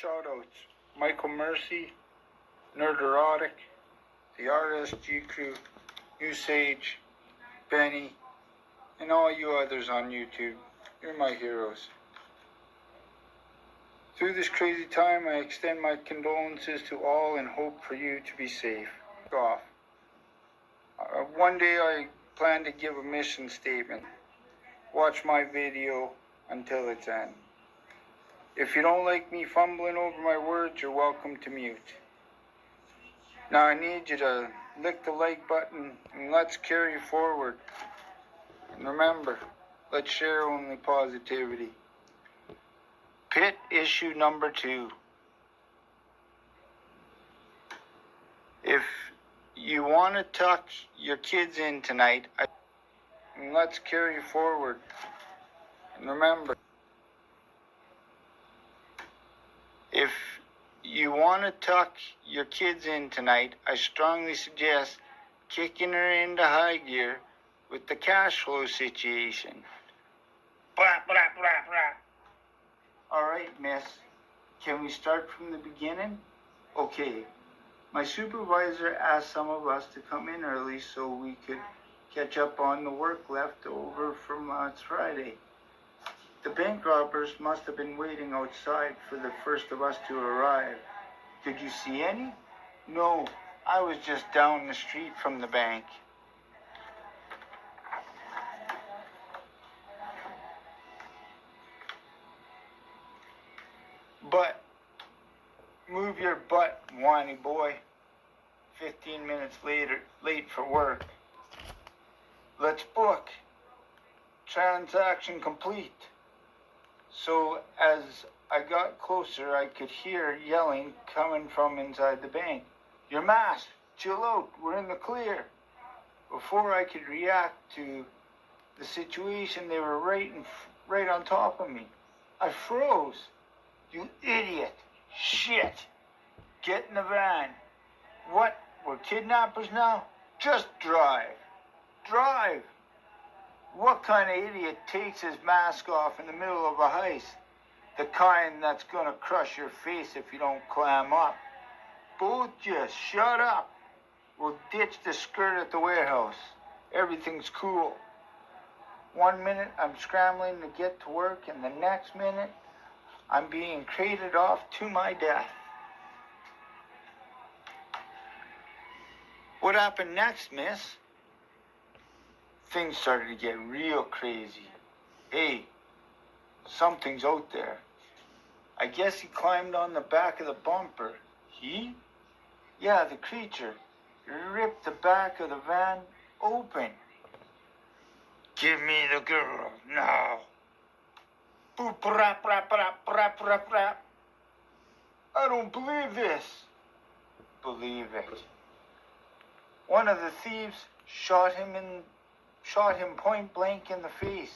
Shoutouts: Michael Mercy, Nerderotic, the RSG crew, Usage, Benny, and all you others on YouTube. You're my heroes. Through this crazy time, I extend my condolences to all and hope for you to be safe. Off. One day I plan to give a mission statement. Watch my video until its end. If you don't like me fumbling over my words, you're welcome to mute. Now I need you to lick the like button and let's carry forward. And remember, let's share only positivity. Pitt issue number 2. If you want to tuck your kids in tonight, and let's carry forward. And remember, if you want to tuck your kids in tonight, I strongly suggest kicking her into high gear with the cash flow situation. Blah, blah, blah, blah. All right, miss. Can we start from the beginning? Okay. My supervisor asked some of us to come in early so we could catch up on the work left over from last Friday. The bank robbers must have been waiting outside for the first of us to arrive. Did you see any? No, I was just down the street from the bank. But move your butt, whiny boy. 15 minutes later, late for work. Let's book. Transaction complete. So as I got closer, I could hear yelling coming from inside the bank. You're masked. Chill out. We're in the clear. Before I could react to the situation, they were right on top of me. I froze. You idiot. Shit. Get in the van. What? We're kidnappers now? Just drive. Drive. What kind of idiot takes his mask off in the middle of a heist? The kind that's gonna crush your face if you don't clam up. Both just shut up. We'll ditch the skirt at the warehouse. Everything's cool. 1 minute I'm scrambling to get to work, and the next minute I'm being crated off to my death. What happened next, miss? Things started to get real crazy. Hey, something's out there. I guess he climbed on the back of the bumper. He? Yeah, the creature. He ripped the back of the van open. Give me the girl now. Boop, rap, rap, rap, rap, rap, rap. I don't believe this. Believe it. One of the thieves shot him point blank in the face,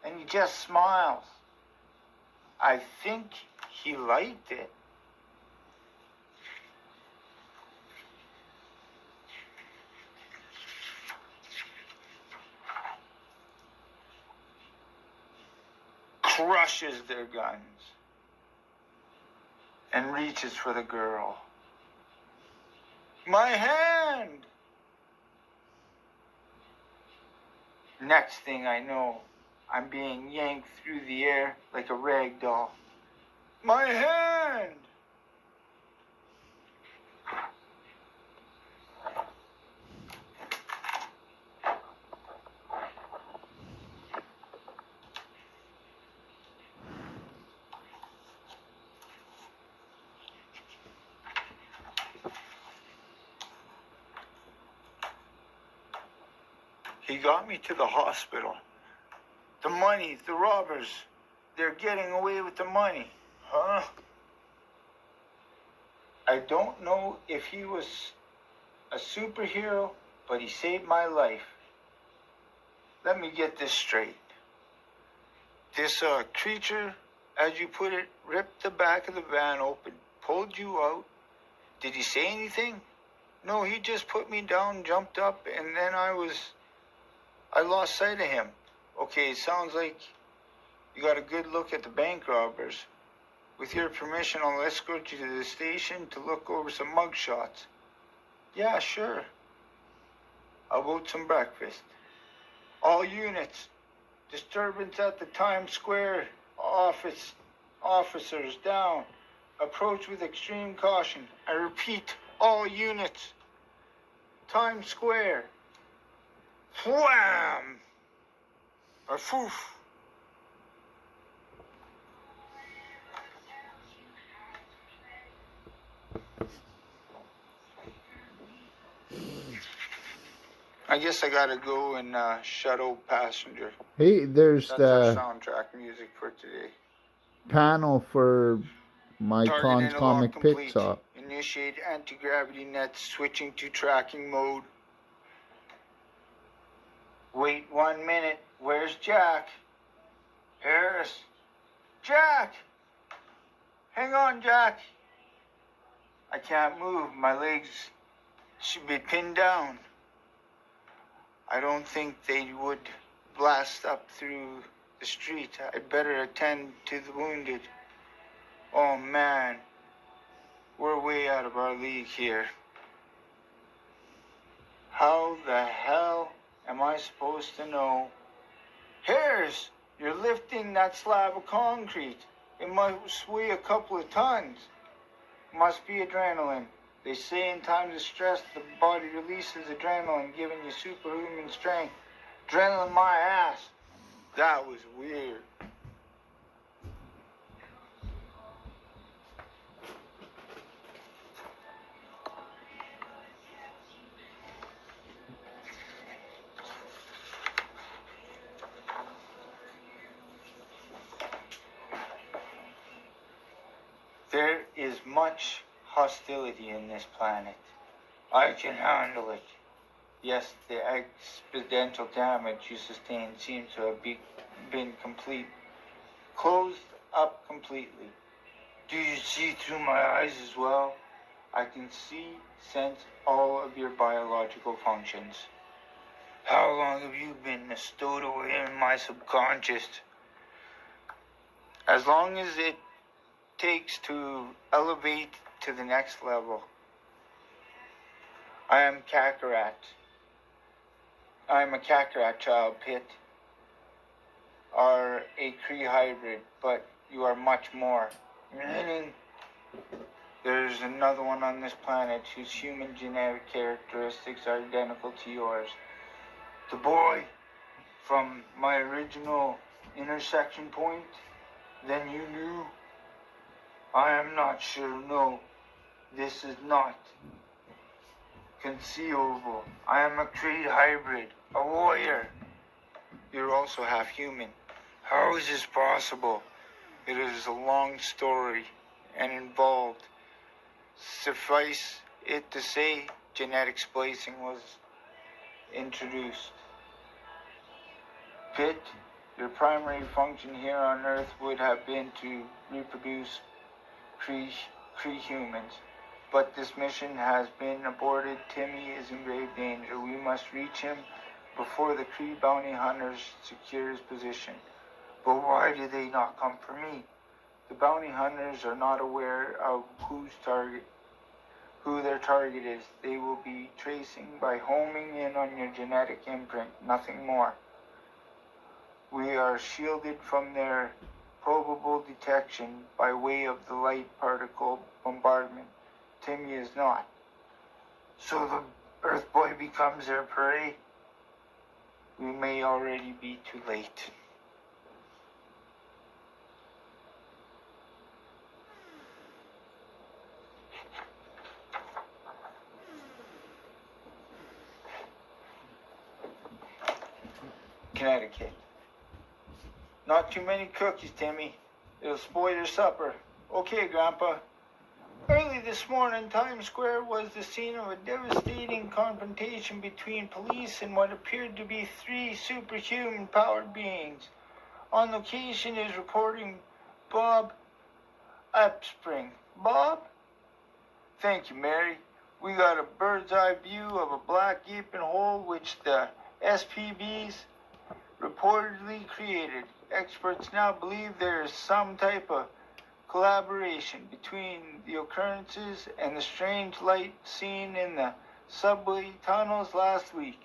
and he just smiles. I think he liked it. Crushes their guns and reaches for the girl. My hand! Next thing I know, I'm being yanked through the air like a rag doll. My hand! He got me to the hospital. The money, the robbers, they're getting away with the money. Huh? I don't know if he was a superhero, but he saved my life. Let me get this straight. This creature, as you put it, ripped the back of the van open, pulled you out. Did he say anything? No, he just put me down, jumped up, and then I lost sight of him. Okay, it sounds like you got a good look at the bank robbers. With your permission, I'll escort you to the station to look over some mugshots. Yeah, sure. How about some breakfast? All units, disturbance at the Times Square officers down. Approach with extreme caution. I repeat, all units. Times Square. Wham! A foof. I guess I gotta go and shuttle passenger. Hey, there's That's our the soundtrack music for today. panel for my Target Con's interlock comic Pitt complete. up. Initiate anti-gravity nets, switching to tracking mode. Wait 1 minute. Where's Jack? Harris. Jack! Hang on, Jack. I can't move. My legs should be pinned down. I don't think they would blast up through the street. I'd better attend to the wounded. Oh man, we're way out of our league here. How the hell am I supposed to know? Harris, you're lifting that slab of concrete. It must weigh a couple of tons. Must be adrenaline. They say in times of stress, the body releases adrenaline, giving you superhuman strength. Adrenaline my ass. That was weird. There is much hostility in this planet. I can handle it. Yes, the accidental damage you sustained seems to have been complete. Closed up completely. Do you see through my eyes as well? I can see, sense all of your biological functions. How long have you been stowed away in my subconscious? As long as it takes to elevate to the next level. I am Kakarot. I am a Kakarot child, Pitt. Are a Kree hybrid, but you are much more. Meaning, there's another one on this planet whose human genetic characteristics are identical to yours. The boy from my original intersection point, then you knew. I am not sure, no. This is not conceivable. I am a Kree hybrid, a warrior. You're also half human. How is this possible? It is a long story and involved. Suffice it to say, genetic splicing was introduced. Pitt, your primary function here on Earth would have been to reproduce Kree humans. But this mission has been aborted. Timmy is in grave danger. We must reach him before the Kree bounty hunters secure his position. But why do they not come for me? The bounty hunters are not aware of who their target is. They will be tracing by homing in on your genetic imprint, nothing more. We are shielded from their probable detection by way of the light particle bombardment. Timmy is not. So the Earth Boy becomes their prey. We may already be too late. Connecticut. Not too many cookies, Timmy. It'll spoil your supper. Okay, Grandpa. Early this morning, Times Square was the scene of a devastating confrontation between police and what appeared to be 3 superhuman-powered beings. On location is reporting Bob Upspring. Bob? Thank you, Mary. We got a bird's-eye view of a black gaping hole which the SPBs reportedly created. Experts now believe there is some type of collaboration between the occurrences and the strange light seen in the subway tunnels last week.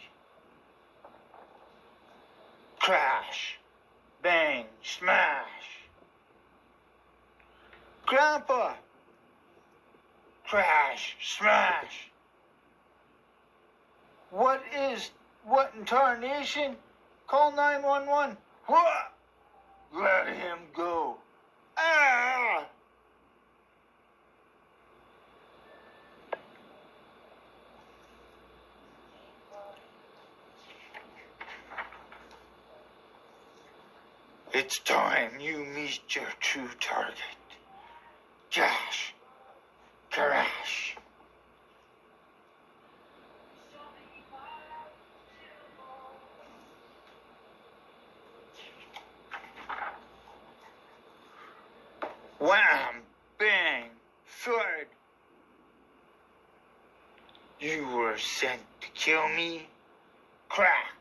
Crash, bang, smash. Grandpa! Crash, smash. What in tarnation? Call 911. What? Let him go. Ah! It's time you meet your true target. Cash. Crash. Wham! Bang! Thud! You were sent to kill me? Crack!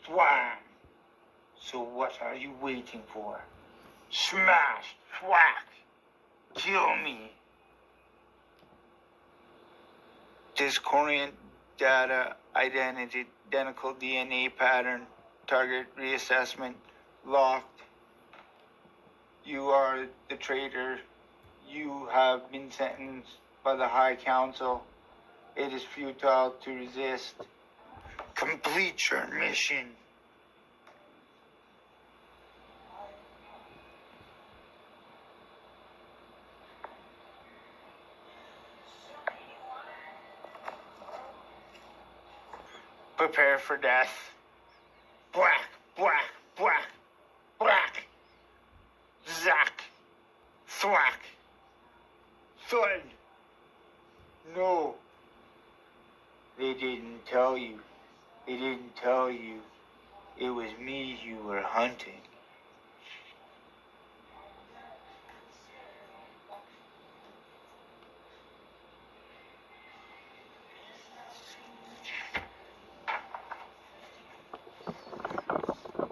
Wham! So what are you waiting for? Smash! Whack! Kill me! Discordant data, identical DNA pattern, target reassessment, locked. You are the traitor. You have been sentenced by the High Council. It is futile to resist. Complete your mission. Prepare for death. Whack, whack, whack, whack. Zack. Thwack. Thud. No. They didn't tell you. They didn't tell you. It was me you were hunting.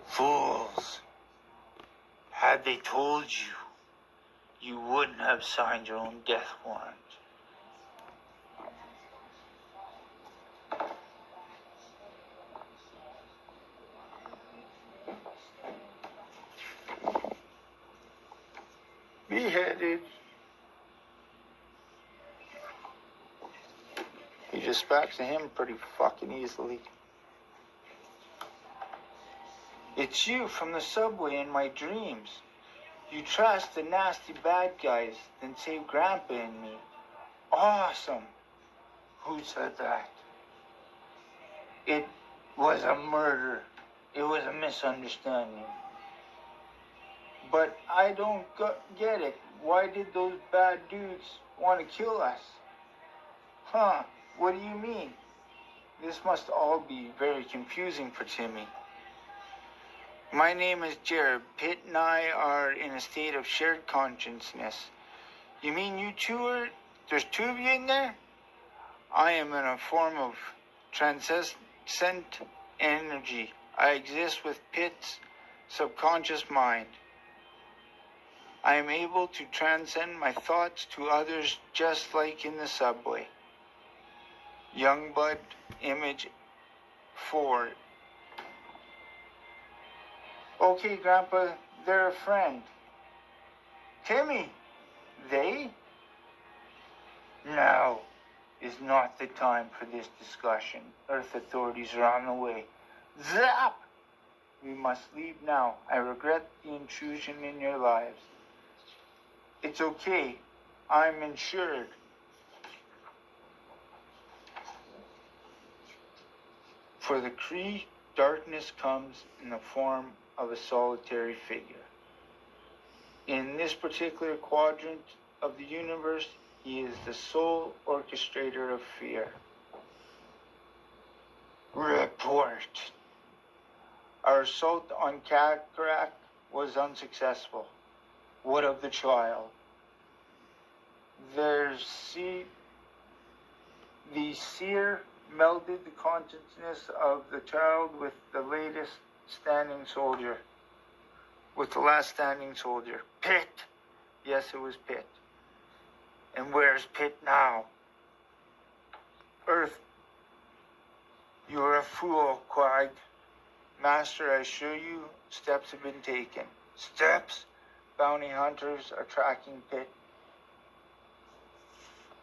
Fools. Had they told you, you wouldn't have signed your own death warrant. Beheaded. He just backs to him pretty fucking easily. It's you from the subway in my dreams. You trashed the nasty bad guys, then saved Grandpa and me. Awesome. Who said that? It was a murder. It was a misunderstanding. But I don't get it. Why did those bad dudes want to kill us? Huh, what do you mean? This must all be very confusing for Timmy. My name is Jared. Pitt and I are in a state of shared consciousness. You mean you two are? There's two of you in there? I am in a form of transcendent energy. I exist with Pitt's subconscious mind. I am able to transcend my thoughts to others just like in the subway. Youngblood, image 4. Okay, Grandpa, they're a friend. Timmy, they? Now is not the time for this discussion. Earth authorities are on the way. Zap! We must leave now. I regret the intrusion in your lives. It's okay. I'm insured. For the Cree, darkness comes in the form of a solitary figure. In this particular quadrant of the universe, he is the sole orchestrator of fear. Report. Our assault on Cataract was unsuccessful. What of the child? The seer melded the consciousness of the child with the last standing soldier. Pitt, Yes, it was Pitt. And where's Pitt now? Earth, you are a fool, Quag. Master, I assure you, steps have been taken. Steps? Bounty hunters are tracking Pitt.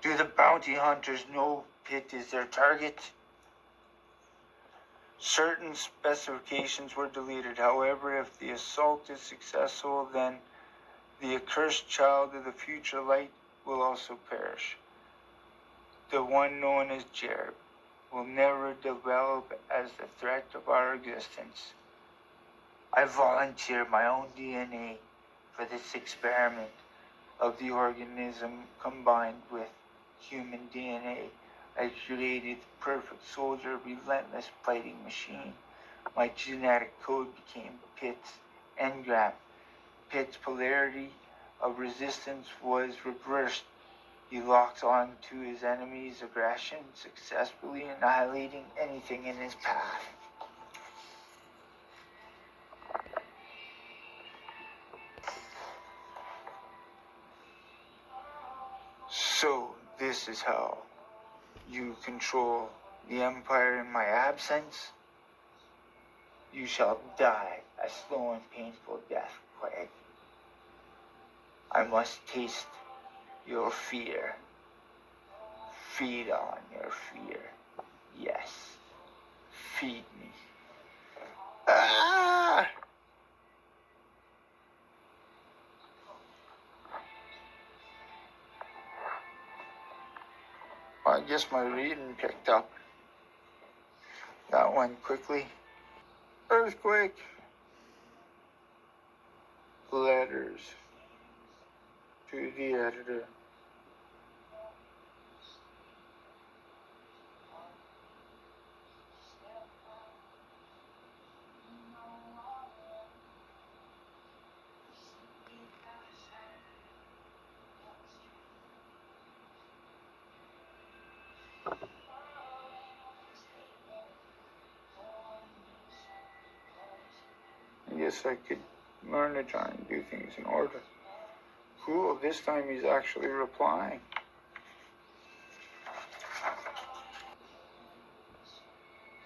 Do the bounty hunters know Pitt is their target? Certain specifications were deleted. However, if the assault is successful, then the accursed child of the future light will also perish. The one known as Jerb will never develop as the threat of our existence. I volunteer my own DNA for this experiment of the organism combined with human DNA. I created the perfect soldier, relentless fighting machine. My genetic code became Pitt's engram. Pitt's polarity of resistance was reversed. He locks on to his enemy's aggression, successfully annihilating anything in his path. So, this is how you control the Empire in my absence. You shall die a slow and painful death, Quag. I must taste your fear. Feed on your fear. Yes. Feed me. Ah! Well, I guess my reading picked up. That went quickly. Earthquake. Letters to the editor. I guess I could learn to try and do things in order. Cool, this time he's actually replying.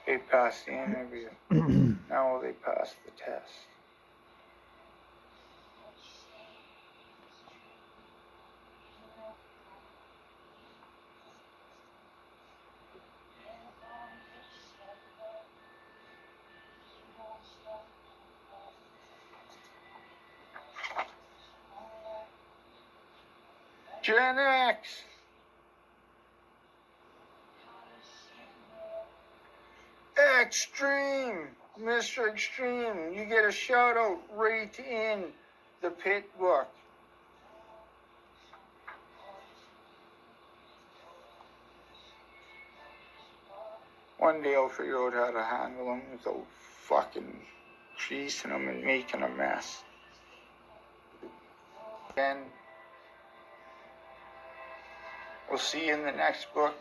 They passed the interview. Now will they pass the test? Gen X! Extreme! Mr. Extreme, you get a shout out right in the Pitt book. One day I'll figure out how to handle them without fucking creasing them and making a mess. And we'll see you in the next book.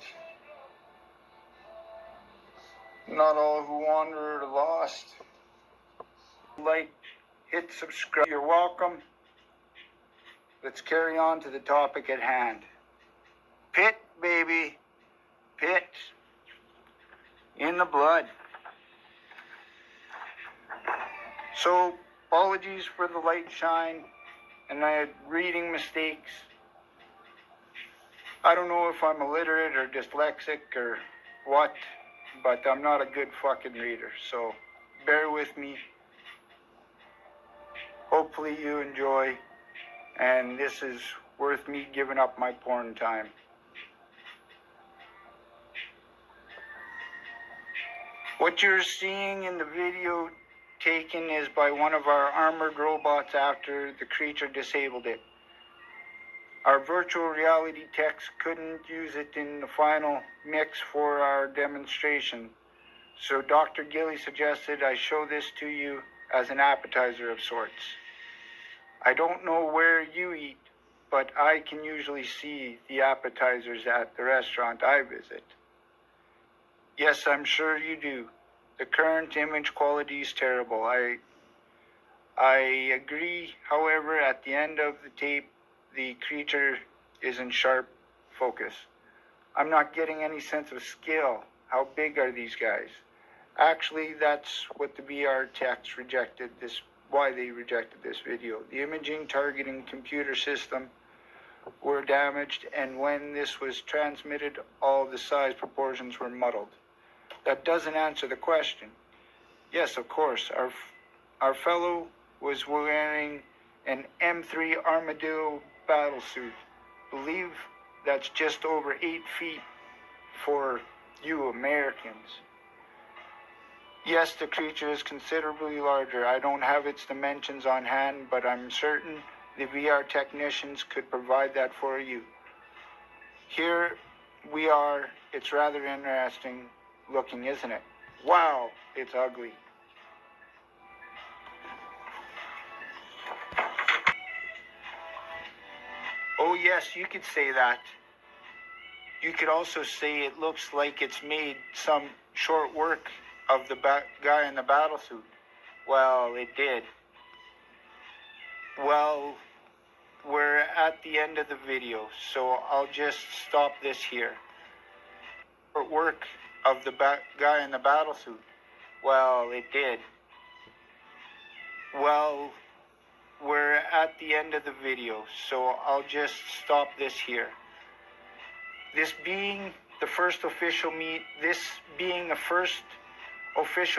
Not all who wander are lost. Like, hit subscribe. You're welcome. Let's carry on to the topic at hand. Pitt, baby. Pitt. In the blood. So, apologies for the light shine and my reading mistakes. I don't know if I'm illiterate or dyslexic or what, but I'm not a good fucking reader, so bear with me. Hopefully you enjoy, and this is worth me giving up my porn time. What you're seeing in the video taken is by one of our armored robots after the creature disabled it. Our virtual reality techs couldn't use it in the final mix for our demonstration, so Dr. Gilly suggested I show this to you as an appetizer of sorts. I don't know where you eat, but I can usually see the appetizers at the restaurant I visit. Yes, I'm sure you do. The current image quality is terrible. I agree, however, at the end of the tape, the creature is in sharp focus. I'm not getting any sense of scale. How big are these guys? Actually, that's what the VR techs rejected this, why they rejected this video. The imaging targeting computer system were damaged, and when this was transmitted, all the size proportions were muddled. That doesn't answer the question. Yes, of course, our fellow was wearing an M3 Armadillo battlesuit. Believe that's just over 8 feet for you Americans. Yes, the creature is considerably larger. I don't have its dimensions on hand, but I'm certain the VR technicians could provide that for you. Here we are. It's rather interesting looking, isn't it? Wow, it's ugly. Oh yes, you could say that. You could also say it looks like it's made some short work of the guy in the battlesuit. Well, it did. Well, we're at the end of the video, so I'll just stop this here. Short work of the guy in the battlesuit. Well, it did. Well, we're at the end of the video, so I'll just stop this here. This being the first official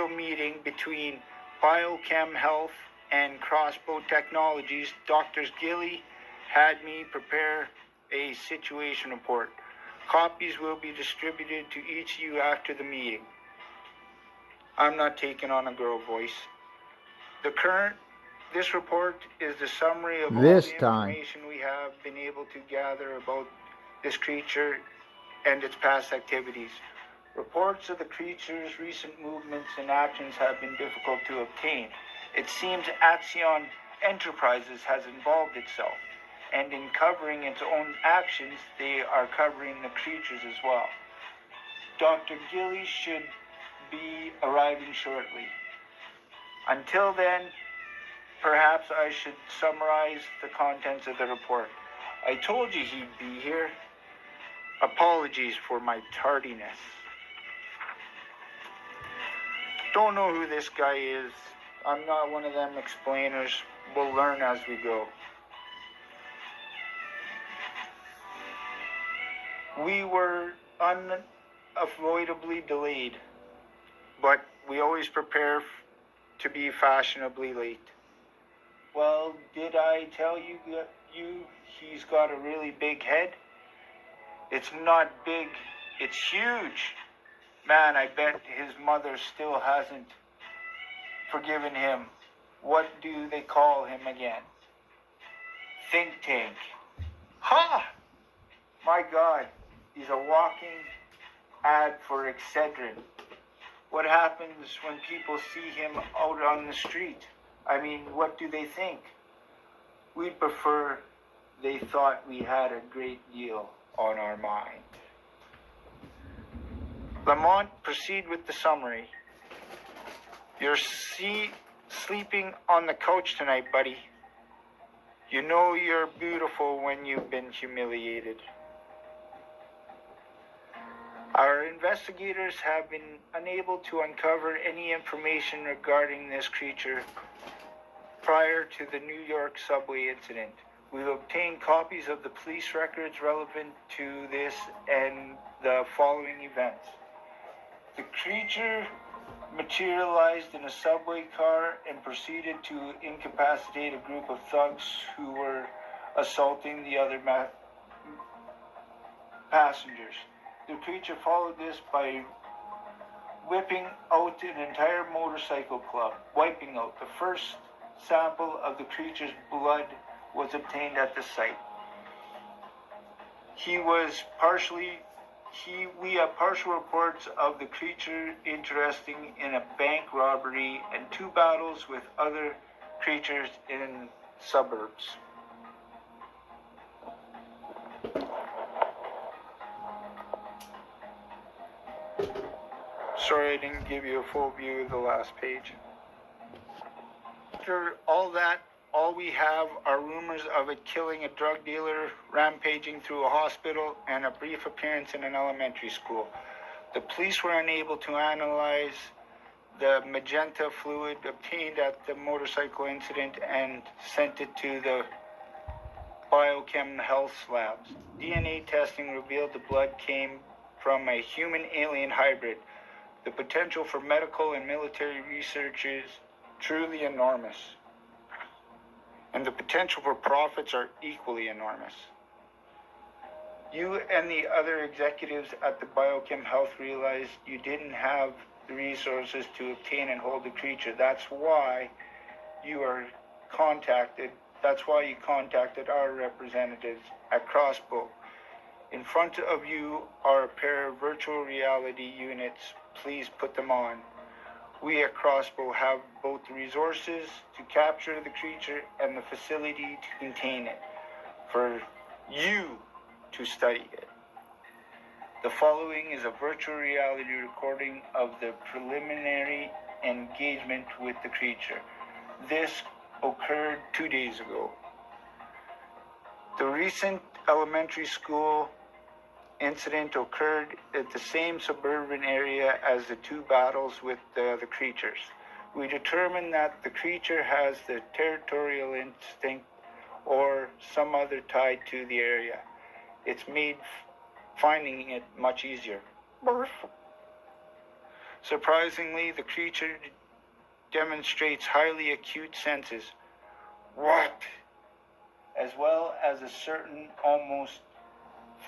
meeting between Biochem Health and Crossbow Technologies, Dr. Gilly had me prepare a situation report. Copies will be distributed to each of you after the meeting. I'm not taking on a girl voice. This report is the summary of all the information we have been able to gather about this creature and its past activities. Reports of the creature's recent movements and actions have been difficult to obtain. It seems Axion Enterprises has involved itself, and in covering its own actions, they are covering the creatures as well. Dr. Gilly should be arriving shortly. Until then, perhaps I should summarize the contents of the report. I told you he'd be here. Apologies for my tardiness. Don't know who this guy is. I'm not one of them explainers. We'll learn as we go. We were unavoidably delayed, but we always prepare to be fashionably late. Well, did I tell you he's got a really big head? It's not big, it's huge. Man, I bet his mother still hasn't forgiven him. What do they call him again? Think tank. Ha! My God, he's a walking ad for Excedrin. What happens when people see him out on the street? I mean, what do they think? We'd prefer they thought we had a great deal on our mind. Lamont, proceed with the summary. You're sleeping on the couch tonight, buddy. You know you're beautiful when you've been humiliated. Our investigators have been unable to uncover any information regarding this creature prior to the New York subway incident. We've obtained copies of the police records relevant to this and the following events. The creature materialized in a subway car and proceeded to incapacitate a group of thugs who were assaulting the other passengers. The creature followed this by whipping out an entire motorcycle club, wiping out. The first sample of the creature's blood was obtained at the site. We have partial reports of the creature interesting in a bank robbery and 2 battles with other creatures in suburbs. Sorry I didn't give you a full view of the last page. After all that all we have are rumors of it killing a drug dealer, rampaging through a hospital, and a brief appearance in an elementary school. The police were unable to analyze the magenta fluid obtained at the motorcycle incident and sent it to the biochem health labs. DNA testing revealed the blood came from a human-alien hybrid. The potential for medical and military research is truly enormous. And the potential for profits are equally enormous. You and the other executives at the Biochem Health realized you didn't have the resources to obtain and hold the creature. That's why you contacted our representatives at Crossbow. In front of you are a pair of virtual reality units. Please put them on. We at Crossbow have both the resources to capture the creature and the facility to contain it, for you to study it. The following is a virtual reality recording of the preliminary engagement with the creature. This occurred 2 days ago. The recent elementary school incident occurred at the same suburban area as the two battles with the creatures. We determined that the creature has the territorial instinct or some other tie to the area. It's made finding it much easier. Burf. Surprisingly, the creature demonstrates highly acute senses. What? As well as a certain almost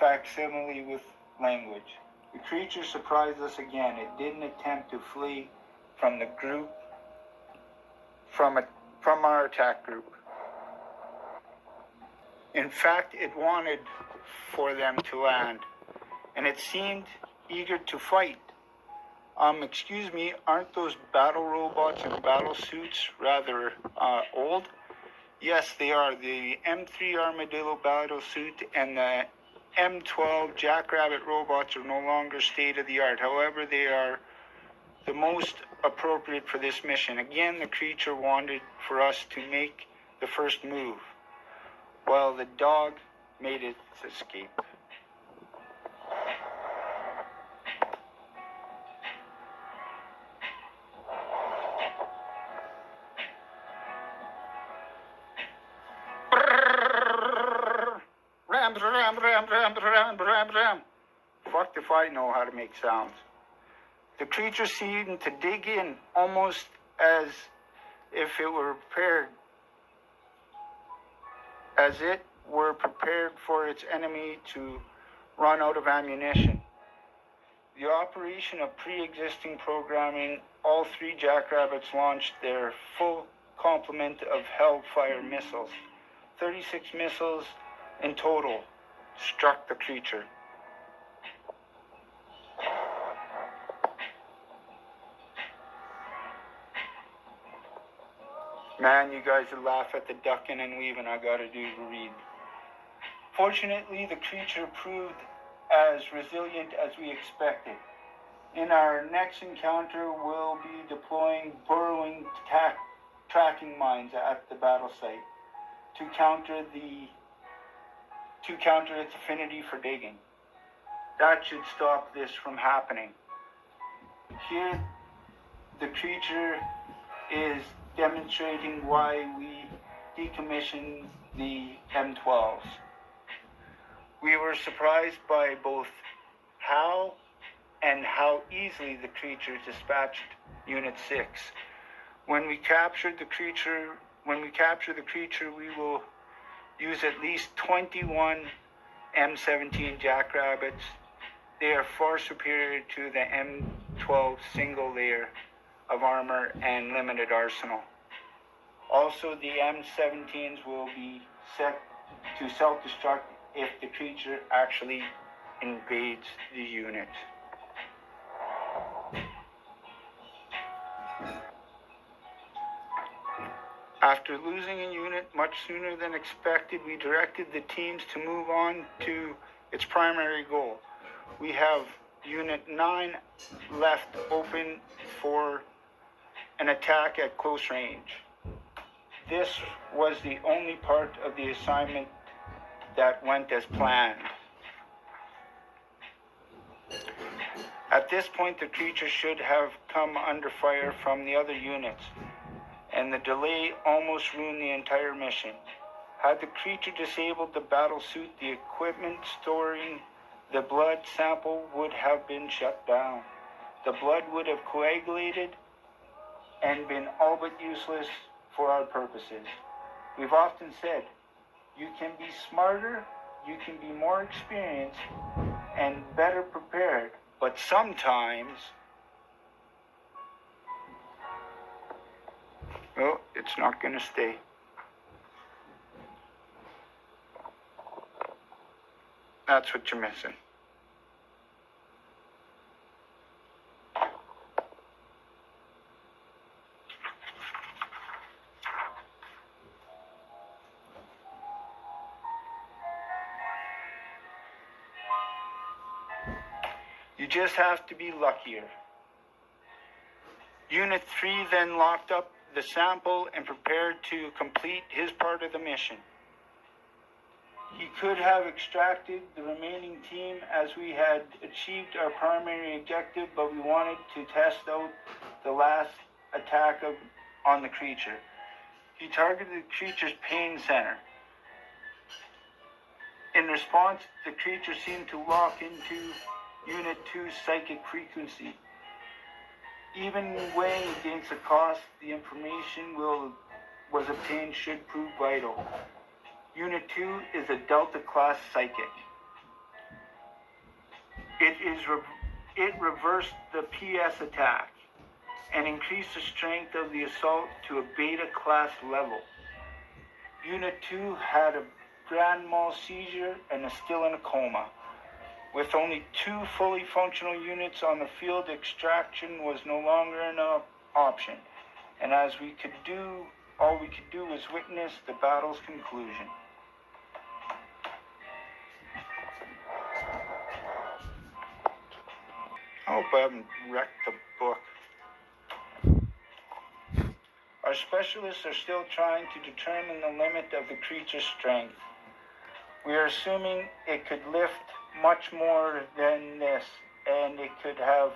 facsimile with language. The creature surprised us again. It didn't attempt to flee from the group, from our attack group. In fact, it wanted for them to land, and it seemed eager to fight. Excuse me, aren't those battle robots and battle suits rather old? Yes, they are. The M3 Armadillo battle suit and the M12 Jackrabbit robots are no longer state-of-the-art. However, they are the most appropriate for this mission. Again, the creature wanted for us to make the first move, while the dog made its escape. Ram. Fuck if I know how to make sounds. The creature seemed to dig in almost as if it were prepared, as it were prepared for its enemy to run out of ammunition. The operation of pre-existing programming, all three Jackrabbits launched their full complement of Hellfire missiles. 36 missiles in total struck the creature. Man, you guys would laugh at the ducking and weaving I gotta do to read. Fortunately, the creature proved as resilient as we expected. In our next encounter, we'll be deploying burrowing tracking mines at the battle site to counter its affinity for digging. That should stop this from happening. Here, the creature is demonstrating why we decommissioned the M12s. We were surprised by both how easily the creature dispatched Unit 6. When we capture the creature, we will use at least 21 M17 Jackrabbits. They are far superior to the M12 single layer of armor and limited arsenal. Also, the M17s will be set to self-destruct if the creature actually invades the unit. After losing a unit much sooner than expected, we directed the teams to move on to its primary goal. We have Unit 9 left open for an attack at close range. this was the only part of the assignment that went as planned. At this point, the creature should have come under fire from the other units, and the delay almost ruined the entire mission. Had the creature disabled the battle suit, the equipment storing the blood sample would have been shut down. The blood would have coagulated and been all but useless for our purposes. We've often said, you can be smarter, you can be more experienced, and better prepared, but sometimes, well, it's not going to stay. That's what you're missing. You just have to be luckier. Unit 3 then locked up the sample and prepared to complete his part of the mission. He could have extracted the remaining team as we had achieved our primary objective, but we wanted to test out the last attack on the creature. He targeted the creature's pain center. In response, the creature seemed to lock into Unit 2's psychic frequency. Even weighing against the cost, the information was obtained should prove vital. Unit 2 is a Delta class psychic. It reversed the PS attack and increased the strength of the assault to a Beta class level. Unit 2 had a grand mal seizure and is still in a coma. With only 2 fully functional units on the field, extraction was no longer an option, and all we could do was witness the battle's conclusion. I hope I haven't wrecked the book. Our specialists are still trying to determine the limit of the creature's strength. We are assuming it could lift much more than this, and it could have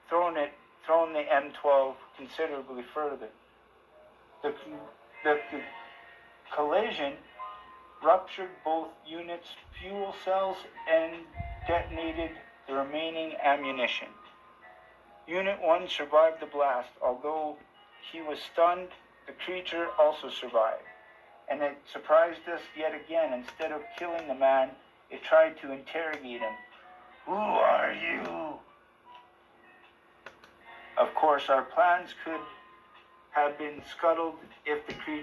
thrown the M12 considerably further. The collision ruptured both units' fuel cells and detonated the remaining ammunition. Unit 1 survived the blast. Although he was stunned, the creature also survived. And it surprised us yet again. Instead of killing the man, it tried to interrogate him. Who are you? Of course, our plans could have been scuttled if the creature